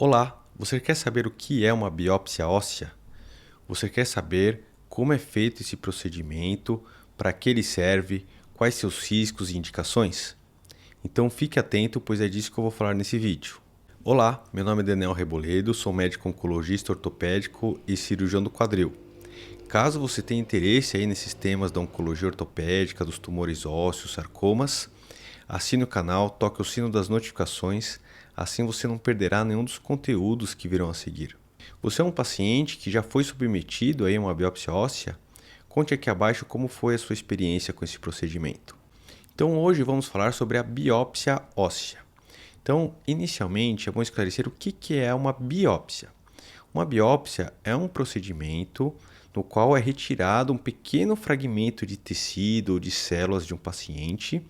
Olá, você quer saber o que é uma biópsia óssea? Você quer saber como é feito esse procedimento, para que ele serve, quais seus riscos e indicações? Então fique atento, pois é disso que eu vou falar nesse vídeo. Olá, meu nome é Daniel Reboledo, sou médico oncologista ortopédico e cirurgião do quadril. Caso você tenha interesse aí nesses temas da oncologia ortopédica, dos tumores ósseos, sarcomas, assine o canal, toque o sino das notificações, assim você não perderá nenhum dos conteúdos que virão a seguir. Você é um paciente que já foi submetido a uma biópsia óssea? Conte aqui abaixo como foi a sua experiência com esse procedimento. Então hoje vamos falar sobre a biópsia óssea. Então, inicialmente, é bom esclarecer o que é uma biópsia. Uma biópsia é um procedimento no qual é retirado um pequeno fragmento de tecido ou de células de um paciente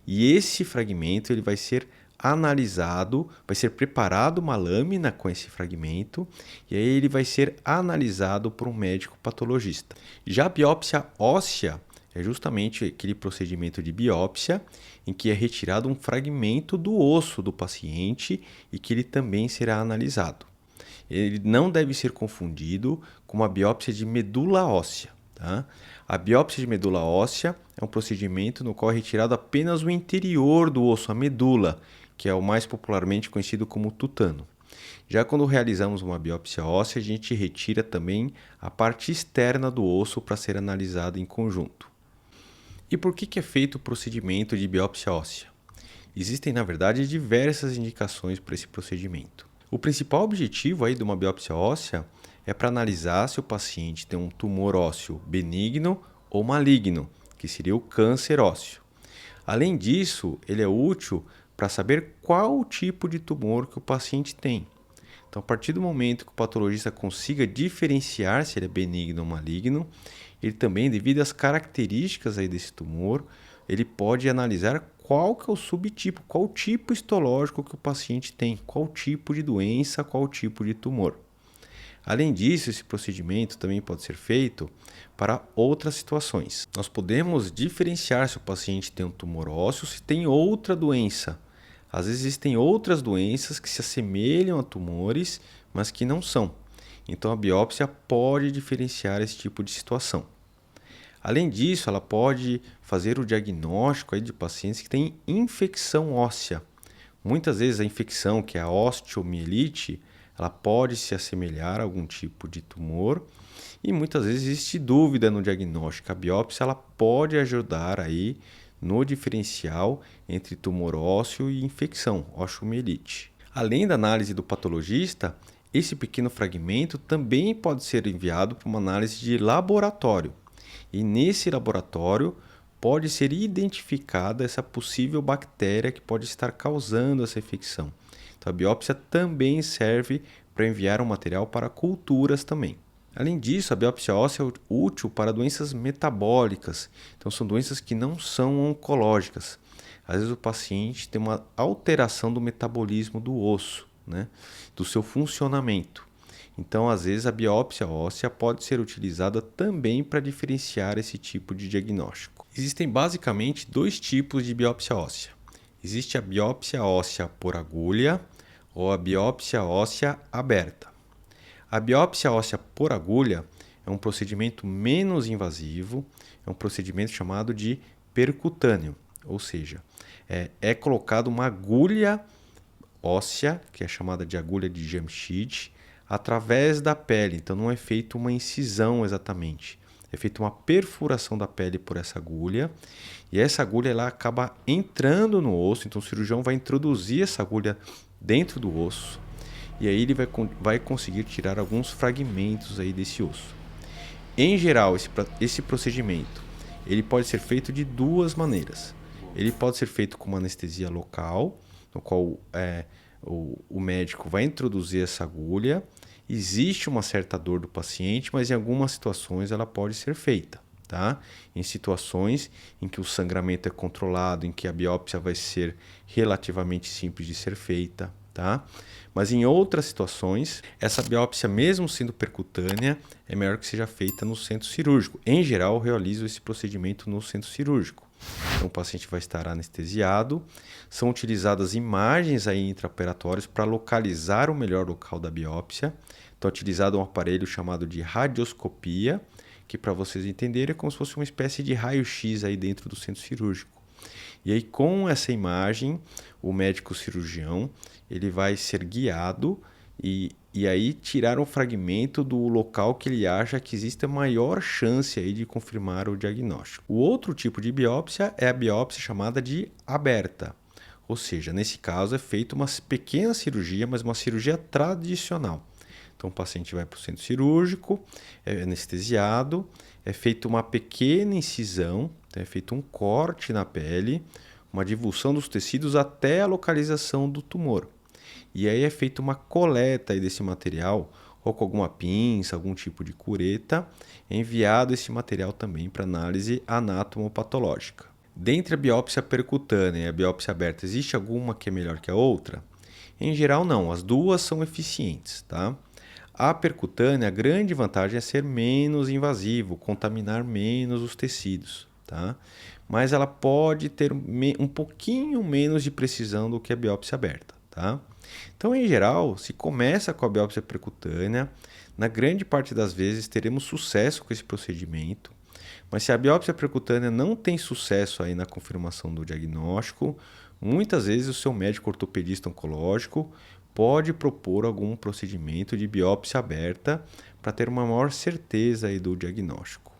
e esse fragmento ele vai ser analisado, vai ser preparado uma lâmina com esse fragmento e aí ele vai ser analisado por um médico patologista. Já a biópsia óssea é justamente aquele procedimento de biópsia em que é retirado um fragmento do osso do paciente e que ele também será analisado. Ele não deve ser confundido com uma biópsia de medula óssea. Tá? A biópsia de medula óssea é um procedimento no qual é retirado apenas o interior do osso, a medula, que é o mais popularmente conhecido como tutano. Já quando realizamos uma biópsia óssea, a gente retira também a parte externa do osso para ser analisada em conjunto. E por que é feito o procedimento de biópsia óssea? Existem, na verdade, diversas indicações para esse procedimento. O principal objetivo aí de uma biópsia óssea é para analisar se o paciente tem um tumor ósseo benigno ou maligno, que seria o câncer ósseo. Além disso, ele é útil para saber qual o tipo de tumor que o paciente tem. Então, a partir do momento que o patologista consiga diferenciar se ele é benigno ou maligno, ele também, devido às características aí desse tumor, ele pode analisar qual que é o subtipo, qual o tipo histológico que o paciente tem, qual tipo de doença, qual tipo de tumor. Além disso, esse procedimento também pode ser feito para outras situações. Nós podemos diferenciar se o paciente tem um tumor ósseo, se tem outra doença. Às vezes existem outras doenças que se assemelham a tumores, mas que não são. Então a biópsia pode diferenciar esse tipo de situação. Além disso, ela pode fazer o diagnóstico aí de pacientes que têm infecção óssea. Muitas vezes a infecção, que é a osteomielite, ela pode se assemelhar a algum tipo de tumor e muitas vezes existe dúvida no diagnóstico. A biópsia ela pode ajudar aí no diferencial entre tumor ósseo e infecção, osteomielite. Além da análise do patologista, esse pequeno fragmento também pode ser enviado para uma análise de laboratório. E nesse laboratório pode ser identificada essa possível bactéria que pode estar causando essa infecção. Então a biópsia também serve para enviar um material para culturas também. Além disso, a biópsia óssea é útil para doenças metabólicas. Então são doenças que não são oncológicas. Às vezes o paciente tem uma alteração do metabolismo do osso, né? Do seu funcionamento. Então, às vezes, a biópsia óssea pode ser utilizada também para diferenciar esse tipo de diagnóstico. Existem basicamente dois tipos de biópsia óssea. Existe a biópsia óssea por agulha ou a biópsia óssea aberta. A biópsia óssea por agulha é um procedimento menos invasivo, é um procedimento chamado de percutâneo, ou seja, é colocada uma agulha óssea, que é chamada de agulha de Jamshid, através da pele. Então não é feita uma incisão exatamente. É feita uma perfuração da pele por essa agulha e essa agulha ela acaba entrando no osso. Então o cirurgião vai introduzir essa agulha dentro do osso e aí ele vai conseguir tirar alguns fragmentos aí desse osso. Em geral, esse procedimento ele pode ser feito de duas maneiras. Ele pode ser feito com uma anestesia local, no qual o médico vai introduzir essa agulha. Existe uma certa dor do paciente, mas em algumas situações ela pode ser feita. Tá? Em situações em que o sangramento é controlado, em que a biópsia vai ser relativamente simples de ser feita. Tá? Mas em outras situações, essa biópsia, mesmo sendo percutânea, é melhor que seja feita no centro cirúrgico. Em geral, eu realizo esse procedimento no centro cirúrgico. Então o paciente vai estar anestesiado. São utilizadas imagens aí intraoperatórias para localizar o melhor local da biópsia. Então é utilizado um aparelho chamado de radioscopia, que para vocês entenderem é como se fosse uma espécie de raio-x aí dentro do centro cirúrgico. E aí com essa imagem, o médico cirurgião ele vai ser guiado e aí tirar um fragmento do local que ele acha que existe a maior chance aí de confirmar o diagnóstico. O outro tipo de biópsia é a biópsia chamada de aberta. Ou seja, nesse caso é feita uma pequena cirurgia, mas uma cirurgia tradicional. Então o paciente vai para o centro cirúrgico, é anestesiado, é feita uma pequena incisão, então é feito um corte na pele, uma divulsão dos tecidos até a localização do tumor. E aí é feita uma coleta aí desse material, ou com alguma pinça, algum tipo de cureta, é enviado esse material também para análise anatomopatológica. Dentre a biópsia percutânea e a biópsia aberta, existe alguma que é melhor que a outra? Em geral, não. As duas são eficientes, tá? A percutânea, a grande vantagem é ser menos invasivo, contaminar menos os tecidos, tá? Mas ela pode ter um pouquinho menos de precisão do que a biópsia aberta, tá? Então, em geral, se começa com a biópsia percutânea, na grande parte das vezes teremos sucesso com esse procedimento. Mas se a biópsia percutânea não tem sucesso aí na confirmação do diagnóstico, muitas vezes o seu médico ortopedista oncológico pode propor algum procedimento de biópsia aberta para ter uma maior certeza aí do diagnóstico.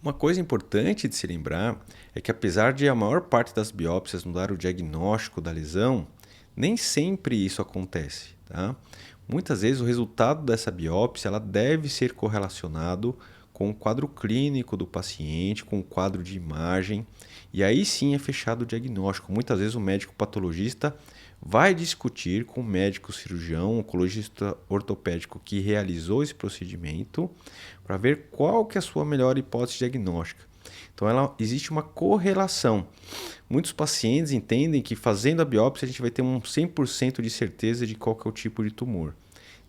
Uma coisa importante de se lembrar é que apesar de a maior parte das biópsias não dar o diagnóstico da lesão, nem sempre isso acontece, tá? Muitas vezes o resultado dessa biópsia ela deve ser correlacionado com o quadro clínico do paciente, com o quadro de imagem, e aí sim é fechado o diagnóstico. Muitas vezes o médico patologista vai discutir com o médico cirurgião, oncologista ortopédico que realizou esse procedimento para ver qual que é a sua melhor hipótese diagnóstica. Então existe uma correlação. Muitos pacientes entendem que fazendo a biópsia a gente vai ter um 100% de certeza de qual que é o tipo de tumor.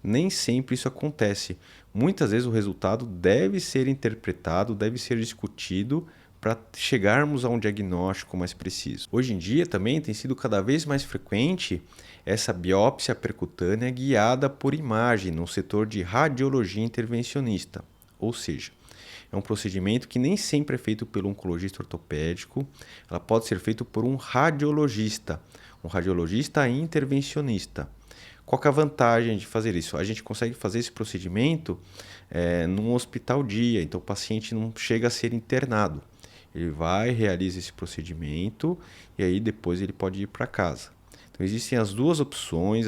Nem sempre isso acontece. Muitas vezes o resultado deve ser interpretado, deve ser discutido para chegarmos a um diagnóstico mais preciso. Hoje em dia também tem sido cada vez mais frequente essa biópsia percutânea guiada por imagem no setor de radiologia intervencionista, ou seja, é um procedimento que nem sempre é feito pelo oncologista ortopédico, ela pode ser feito por um radiologista intervencionista. Qual que é a vantagem de fazer isso? A gente consegue fazer esse procedimento num hospital dia, então o paciente não chega a ser internado. Ele vai, realiza esse procedimento e aí depois ele pode ir para casa. Então existem as duas opções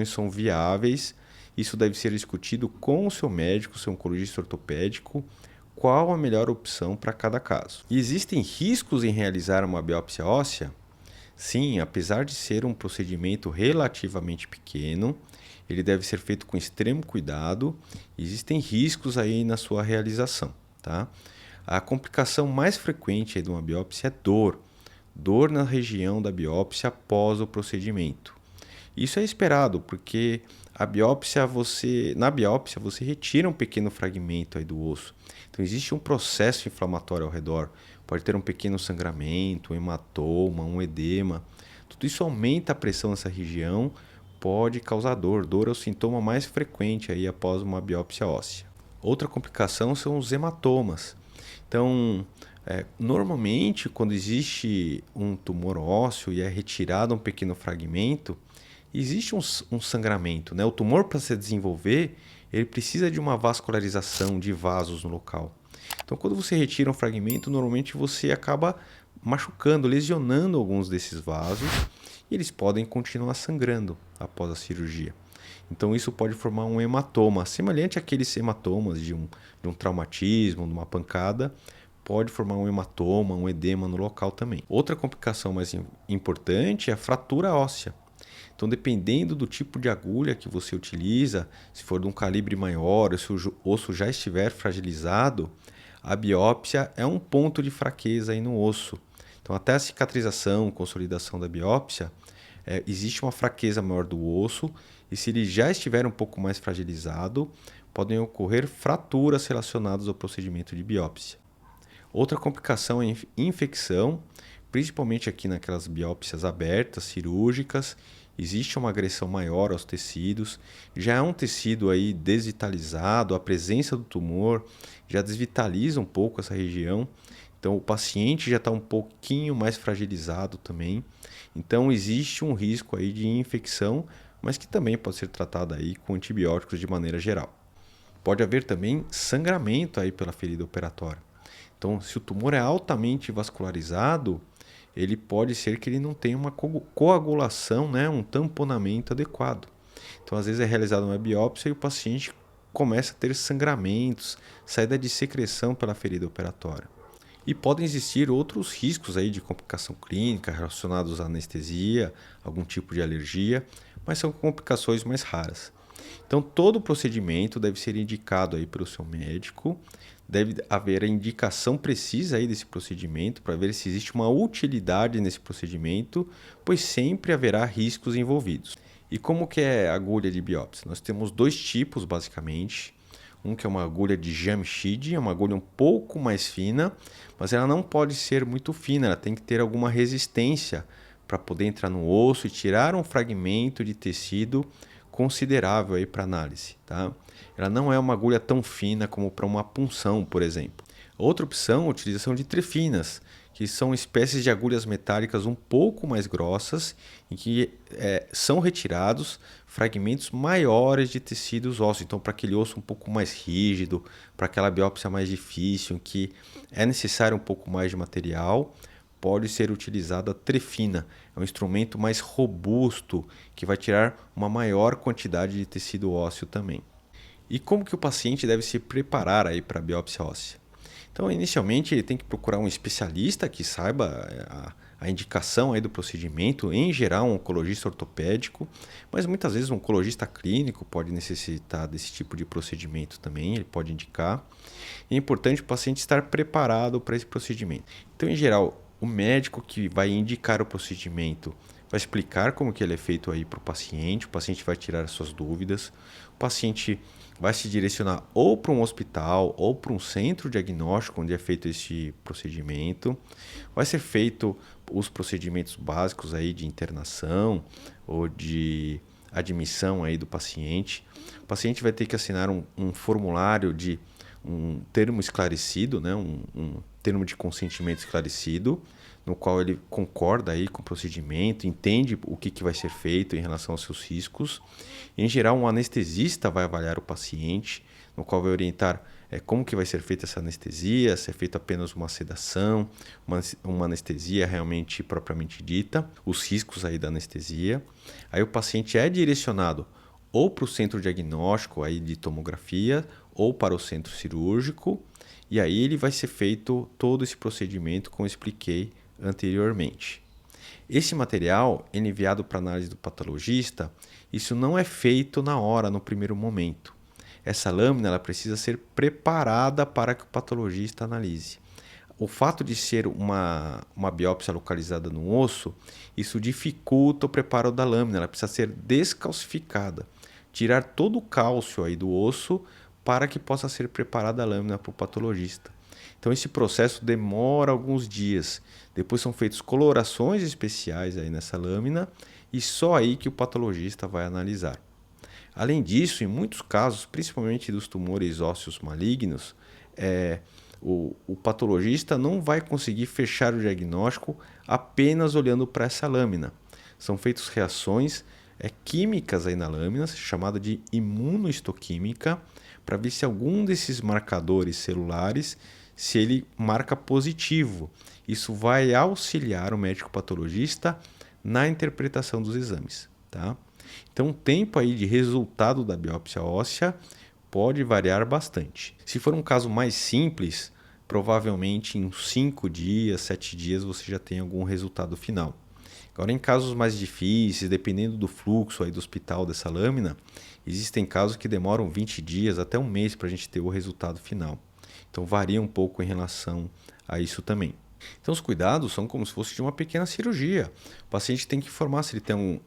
são viáveis, isso deve ser discutido com o seu médico, seu oncologista ortopédico, qual a melhor opção para cada caso. E existem riscos em realizar uma biópsia óssea? Sim, apesar de ser um procedimento relativamente pequeno, ele deve ser feito com extremo cuidado, existem riscos aí na sua realização, tá? A complicação mais frequente de uma biópsia é dor na região da biópsia após o procedimento. Isso é esperado porque na biópsia você retira um pequeno fragmento aí do osso. Então existe um processo inflamatório ao redor. Pode ter um pequeno sangramento, um hematoma, um edema. Tudo isso aumenta a pressão nessa região, pode causar dor. Dor é o sintoma mais frequente aí após uma biópsia óssea. Outra complicação são os hematomas. Então, normalmente, quando existe um tumor ósseo e é retirado um pequeno fragmento, existe um sangramento, né? O tumor, para se desenvolver, ele precisa de uma vascularização de vasos no local. Então, quando você retira um fragmento, normalmente você acaba machucando, lesionando alguns desses vasos e eles podem continuar sangrando após a cirurgia. Então, isso pode formar um hematoma, semelhante àqueles hematomas de um traumatismo, de uma pancada, pode formar um hematoma, um edema no local também. Outra complicação mais importante é a fratura óssea. Então, dependendo do tipo de agulha que você utiliza, se for de um calibre maior, ou se o osso já estiver fragilizado, a biópsia é um ponto de fraqueza aí no osso. Então, até a cicatrização, consolidação da biópsia, existe uma fraqueza maior do osso e se ele já estiver um pouco mais fragilizado, podem ocorrer fraturas relacionadas ao procedimento de biópsia. Outra complicação é a infecção, principalmente aqui naquelas biópsias abertas, cirúrgicas. Existe uma agressão maior aos tecidos, já é um tecido aí desvitalizado, a presença do tumor já desvitaliza um pouco essa região, então o paciente já está um pouquinho mais fragilizado também, então existe um risco aí de infecção, mas que também pode ser tratado aí com antibióticos de maneira geral. Pode haver também sangramento aí pela ferida operatória. Então, se o tumor é altamente vascularizado, ele pode ser que ele não tenha uma coagulação, né, um tamponamento adequado. Então, às vezes é realizada uma biópsia e o paciente começa a ter sangramentos, saída de secreção pela ferida operatória. E podem existir outros riscos aí de complicação clínica relacionados à anestesia, algum tipo de alergia, mas são complicações mais raras. Então, todo procedimento deve ser indicado aí pelo seu médico, deve haver a indicação precisa aí desse procedimento para ver se existe uma utilidade nesse procedimento, pois sempre haverá riscos envolvidos. E como que é a agulha de biópsia? Nós temos dois tipos, basicamente. Um que é uma agulha de Jamshid, é uma agulha um pouco mais fina, mas ela não pode ser muito fina, ela tem que ter alguma resistência para poder entrar no osso e tirar um fragmento de tecido considerável aí para análise, tá? Ela não é uma agulha tão fina como para uma punção, por exemplo. Outra opção é a utilização de trefinas, que são espécies de agulhas metálicas um pouco mais grossas em que são retirados fragmentos maiores de tecidos ósseos. Então, para aquele osso um pouco mais rígido, para aquela biópsia mais difícil, em que é necessário um pouco mais de material, pode ser utilizada a trefina. É um instrumento mais robusto que vai tirar uma maior quantidade de tecido ósseo também. E como que o paciente deve se preparar aí para a biópsia óssea? Então, inicialmente, ele tem que procurar um especialista que saiba a indicação aí do procedimento, em geral um oncologista ortopédico, mas muitas vezes um oncologista clínico pode necessitar desse tipo de procedimento também, ele pode indicar. E é importante o paciente estar preparado para esse procedimento. Então, em geral, o médico que vai indicar o procedimento vai explicar como que ele é feito aí para o paciente vai tirar as suas dúvidas, o paciente vai se direcionar ou para um hospital ou para um centro diagnóstico onde é feito esse procedimento. Vai ser feito os procedimentos básicos aí de internação ou de admissão aí do paciente. O paciente vai ter que assinar um formulário de um termo esclarecido, né? um termo de consentimento esclarecido, no qual ele concorda aí com o procedimento, entende o que vai ser feito em relação aos seus riscos. Em geral, um anestesista vai avaliar o paciente, no qual vai orientar como que vai ser feita essa anestesia, se é feita apenas uma sedação, uma anestesia realmente propriamente dita, os riscos aí da anestesia. Aí o paciente é direcionado ou para o centro diagnóstico aí de tomografia ou para o centro cirúrgico, e aí ele vai ser feito todo esse procedimento como eu expliquei anteriormente. Esse material é enviado para análise do patologista, isso não é feito na hora, no primeiro momento. Essa lâmina ela precisa ser preparada para que o patologista analise. O fato de ser uma biópsia localizada no osso, isso dificulta o preparo da lâmina, ela precisa ser descalcificada, tirar todo o cálcio aí do osso para que possa ser preparada a lâmina para o patologista. Então esse processo demora alguns dias. Depois são feitas colorações especiais aí nessa lâmina e só aí que o patologista vai analisar. Além disso, em muitos casos, principalmente dos tumores ósseos malignos, o patologista não vai conseguir fechar o diagnóstico apenas olhando para essa lâmina. São feitas reações químicas aí na lâmina, chamada de imunohistoquímica, para ver se algum desses marcadores celulares se ele marca positivo. Isso vai auxiliar o médico patologista na interpretação dos exames, tá? Então, o tempo aí de resultado da biópsia óssea pode variar bastante. Se for um caso mais simples, provavelmente em 5 dias, 7 dias você já tem algum resultado final. Agora, em casos mais difíceis, dependendo do fluxo aí do hospital dessa lâmina, existem casos que demoram 20 dias até um mês para a gente ter o resultado final. Então varia um pouco em relação a isso também. Então os cuidados são como se fosse de uma pequena cirurgia. O paciente tem que informar se ele tem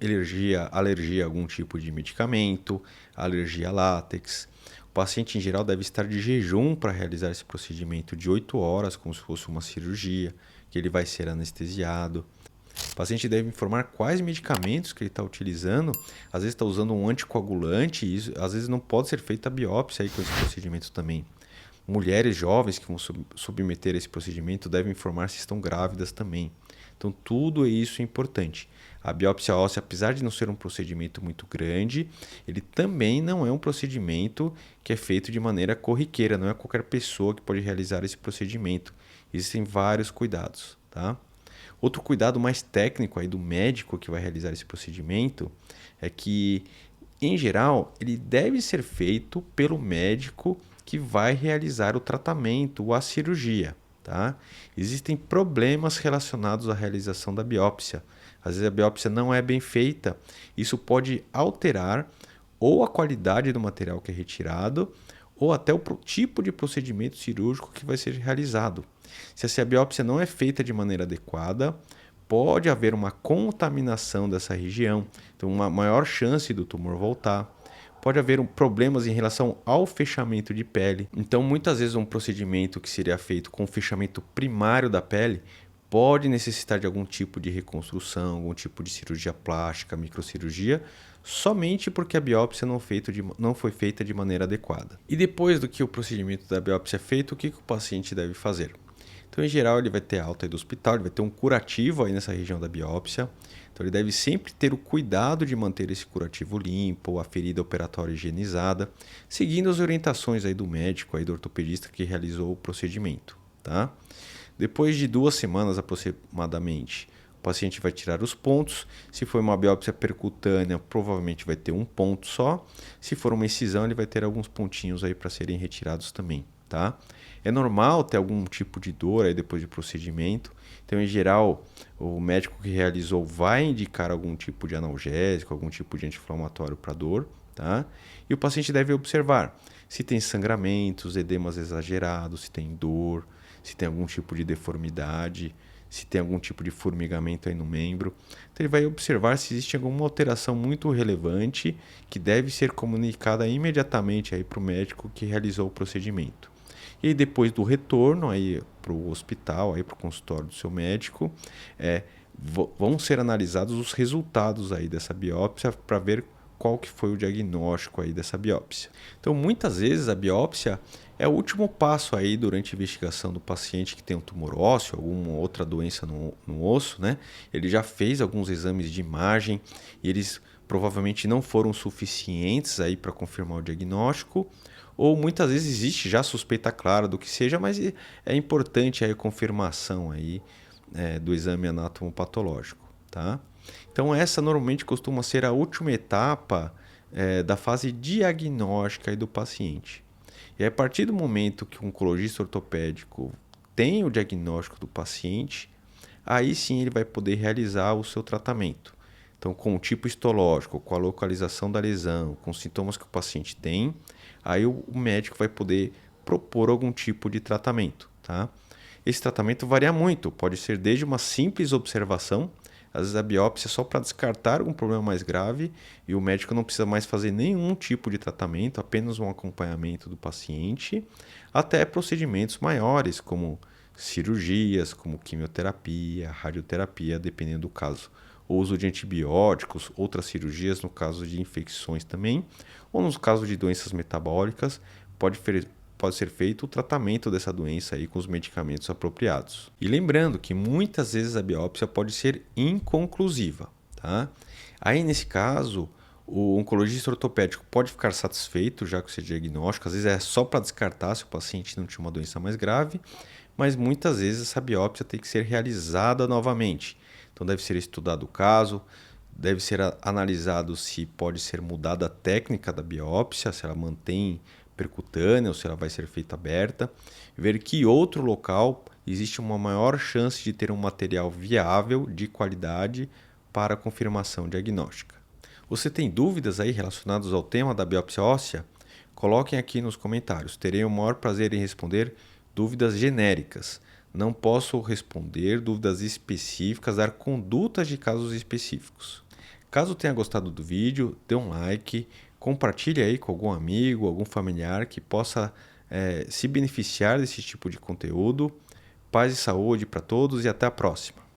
alergia a algum tipo de medicamento, alergia a látex. O paciente em geral deve estar de jejum para realizar esse procedimento de 8 horas, como se fosse uma cirurgia, que ele vai ser anestesiado. O paciente deve informar quais medicamentos que ele está utilizando. Às vezes está usando um anticoagulante e isso, às vezes não pode ser feita a biópsia aí com esse procedimento também. Mulheres jovens que vão submeter a esse procedimento devem informar se estão grávidas também. Então, tudo isso é importante. A biópsia óssea, apesar de não ser um procedimento muito grande, ele também não é um procedimento que é feito de maneira corriqueira. Não é qualquer pessoa que pode realizar esse procedimento. Existem vários cuidados, tá? Outro cuidado mais técnico aí do médico que vai realizar esse procedimento é que, em geral, ele deve ser feito pelo médico que vai realizar o tratamento ou a cirurgia. Tá? Existem problemas relacionados à realização da biópsia. Às vezes a biópsia não é bem feita. Isso pode alterar ou a qualidade do material que é retirado ou até o tipo de procedimento cirúrgico que vai ser realizado. Se essa biópsia não é feita de maneira adequada, pode haver uma contaminação dessa região, então uma maior chance do tumor voltar. Pode haver problemas em relação ao fechamento de pele. Então, muitas vezes um procedimento que seria feito com o fechamento primário da pele pode necessitar de algum tipo de reconstrução, algum tipo de cirurgia plástica, microcirurgia, somente porque a biópsia não foi feita de maneira adequada. E depois do que o procedimento da biópsia é feito, o que o paciente deve fazer? Então, em geral, ele vai ter alta do hospital, ele vai ter um curativo aí nessa região da biópsia. Então, ele deve sempre ter o cuidado de manter esse curativo limpo, a ferida operatória higienizada, seguindo as orientações aí do médico, aí do ortopedista que realizou o procedimento, tá? Depois de 2 semanas aproximadamente, o paciente vai tirar os pontos. Se for uma biópsia percutânea, provavelmente vai ter um ponto só. Se for uma incisão, ele vai ter alguns pontinhos aí para serem retirados também, tá? É normal ter algum tipo de dor aí depois do procedimento. Então, em geral, o médico que realizou vai indicar algum tipo de analgésico, algum tipo de anti-inflamatório para dor, tá? E o paciente deve observar se tem sangramentos, edemas exagerados, se tem dor, se tem algum tipo de deformidade, se tem algum tipo de formigamento aí no membro. Então, ele vai observar se existe alguma alteração muito relevante que deve ser comunicada imediatamente aí para o médico que realizou o procedimento. E aí, depois do retorno para o hospital, para o consultório do seu médico, vão ser analisados os resultados aí dessa biópsia para ver qual que foi o diagnóstico aí dessa biópsia. Então, muitas vezes a biópsia é o último passo aí durante a investigação do paciente que tem um tumor ósseo, alguma outra doença no osso, né? Ele já fez alguns exames de imagem e eles provavelmente não foram suficientes aí para confirmar o diagnóstico, ou muitas vezes existe já suspeita clara do que seja, mas é importante aí a confirmação aí, do exame anatomopatológico, tá? Então essa normalmente costuma ser a última etapa da fase diagnóstica aí do paciente. E a partir do momento que o oncologista ortopédico tem o diagnóstico do paciente, aí sim ele vai poder realizar o seu tratamento. Então, com o tipo histológico, com a localização da lesão, com os sintomas que o paciente tem, aí o médico vai poder propor algum tipo de tratamento, tá? Esse tratamento varia muito, pode ser desde uma simples observação, às vezes a biópsia é só para descartar algum problema mais grave e o médico não precisa mais fazer nenhum tipo de tratamento, apenas um acompanhamento do paciente, até procedimentos maiores, como cirurgias, como quimioterapia, radioterapia, dependendo do caso. O uso de antibióticos, outras cirurgias no caso de infecções também, ou nos casos de doenças metabólicas, pode ser feito o tratamento dessa doença aí com os medicamentos apropriados. E lembrando que muitas vezes a biópsia pode ser inconclusiva, tá? Aí nesse caso, o oncologista ortopédico pode ficar satisfeito já com esse diagnóstico, às vezes é só para descartar se o paciente não tinha uma doença mais grave, mas muitas vezes essa biópsia tem que ser realizada novamente. Então deve ser estudado o caso, deve ser analisado se pode ser mudada a técnica da biópsia, se ela mantém percutânea ou se ela vai ser feita aberta, ver que outro local existe uma maior chance de ter um material viável, de qualidade, para confirmação diagnóstica. Você tem dúvidas aí relacionadas ao tema da biópsia óssea? Coloquem aqui nos comentários, terei o maior prazer em responder dúvidas genéricas. Não posso responder dúvidas específicas, dar condutas de casos específicos. Caso tenha gostado do vídeo, dê um like, Compartilhe aí com algum amigo, algum familiar que possa se beneficiar desse tipo de conteúdo. Paz e saúde para todos e até a próxima.